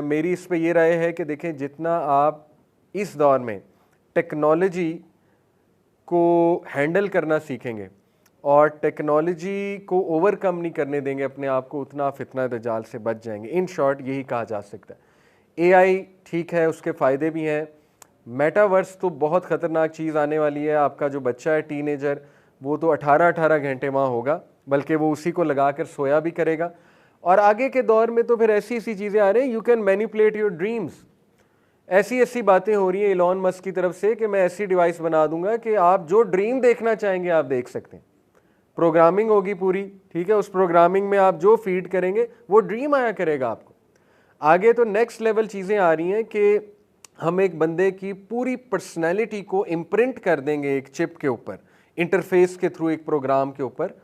मेरी इस पे ये राय है कि देखें, जितना आप इस दौर में टेक्नोलॉजी को हैंडल करना सीखेंगे और टेक्नोलॉजी को ओवरकम नहीं करने देंगे अपने आप को, उतना आप फितना दज्जाल से बच जाएंगे। इन शॉर्ट यही कहा जा सकता है। एआई ठीक है, उसके फ़ायदे भी हैं। मेटावर्स तो बहुत ख़तरनाक चीज़ आने वाली है। आपका जो बच्चा है टीनेजर, वो तो 18-18 घंटे वहाँ होगा, बल्कि वो उसी को लगा कर सोया भी करेगा। और आगे के दौर में तो फिर ऐसी ऐसी चीज़ें आ रही हैं, you can manipulate your dreams. ऐसी ऐसी बातें हो रही हैं इलॉन मस्क की तरफ से कि मैं ऐसी डिवाइस बना दूंगा कि आप जो ड्रीम देखना चाहेंगे आप देख सकते हैं। प्रोग्रामिंग होगी पूरी, ठीक है, उस प्रोग्रामिंग में आप जो फीड करेंगे वो ड्रीम आया करेगा आपको। आगे तो नेक्स्ट लेवल चीज़ें आ रही हैं कि हम एक बंदे की पूरी पर्सनैलिटी को इम्प्रिंट कर देंगे एक चिप के ऊपर, इंटरफेस के थ्रू, एक प्रोग्राम के ऊपर,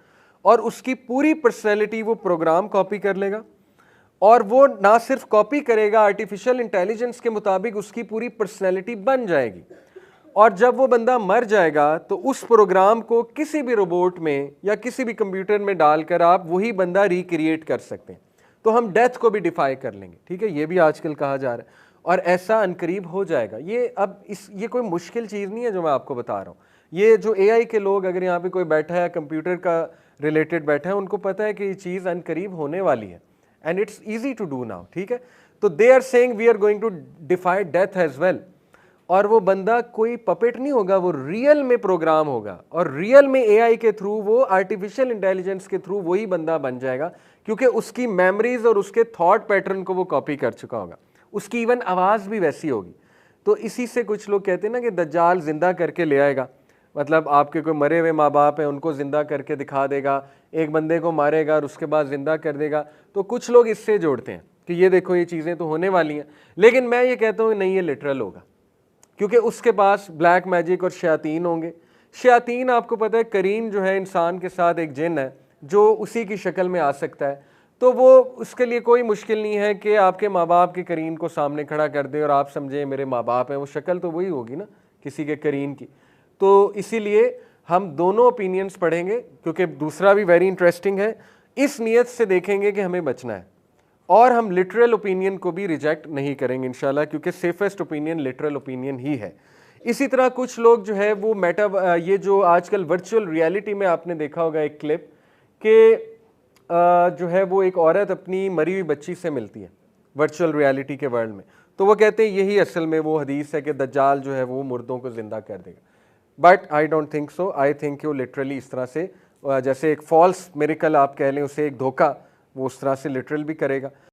और उसकी पूरी पर्सनैलिटी वो प्रोग्राम कॉपी कर लेगा। और वो ना सिर्फ कॉपी करेगा, आर्टिफिशियल इंटेलिजेंस के मुताबिक उसकी पूरी पर्सनैलिटी बन जाएगी। और जब वो बंदा मर जाएगा तो उस प्रोग्राम को किसी भी रोबोट में या किसी भी कंप्यूटर में डालकर आप वही बंदा रिक्रिएट कर सकते हैं। तो हम डेथ को भी डिफाई कर लेंगे, ठीक है, ये भी आजकल कहा जा रहा है और ऐसा अनकरीब हो जाएगा। ये अब ये कोई मुश्किल चीज़ नहीं है जो मैं आपको बता रहा हूँ। ये जो एआई के लोग, अगर यहाँ पे कोई बैठा है कंप्यूटर का रिलेटेड बैठा है, उनको पता है कि ये चीज़ अनकरीब होने वाली है and it's easy to do now, ठीक है। तो they are saying we are going to defy death as well. और वो बंदा कोई पपेट नहीं होगा, वो रियल में प्रोग्राम होगा और रियल में एआई के थ्रू, वो आर्टिफिशियल इंटेलिजेंस के थ्रू वही बंदा बन जाएगा, क्योंकि उसकी मेमोरीज और उसके थॉट पैटर्न को वो कॉपी कर चुका होगा। उसकी इवन आवाज़ भी वैसी होगी। तो इसी से कुछ लोग कहते हैं ना कि दज्जाल जिंदा करके ले आएगा, मतलब आपके कोई मरे हुए माँ बाप हैं उनको ज़िंदा करके दिखा देगा, एक बंदे को मारेगा और उसके बाद ज़िंदा कर देगा। तो कुछ लोग इससे जोड़ते हैं कि ये देखो ये चीज़ें तो होने वाली हैं, लेकिन मैं ये कहता हूँ नहीं, ये लिटरल होगा, क्योंकि उसके पास ब्लैक मैजिक और शयातीन होंगे। शयातीन, आपको पता है, करीन जो है इंसान के साथ एक जिन है जो उसी की शक्ल में आ सकता है। तो वो उसके लिए कोई मुश्किल नहीं है कि आपके माँ बाप के करीन को सामने खड़ा कर दे और आप समझें मेरे माँ बाप हैं, वो शक्ल तो वही होगी ना किसी के करीन की। तो इसीलिए हम दोनों ओपिनियंस पढ़ेंगे, क्योंकि दूसरा भी वेरी इंटरेस्टिंग है। इस नीयत से देखेंगे कि हमें बचना है और हम लिटरल ओपिनियन को भी रिजेक्ट नहीं करेंगे इंशाल्लाह, क्योंकि सेफेस्ट ओपिनियन लिटरल ओपिनियन ही है। इसी तरह कुछ लोग जो है वो ये जो आजकल वर्चुअल रियलिटी में आपने देखा होगा एक क्लिप कि जो है वो एक औरत अपनी मरी हुई बच्ची से मिलती है वर्चुअल रियलिटी के वर्ल्ड में। तो वो कहते हैं यही असल में वो हदीस है कि दज्जाल जो है वो मुर्दों को जिंदा कर देगा। But I don't think so. I think वो लिटरली इस तरह से, जैसे एक फॉल्स मिरेकल आप कह लें उसे, एक धोखा, वो उस तरह से लिटरल भी करेगा।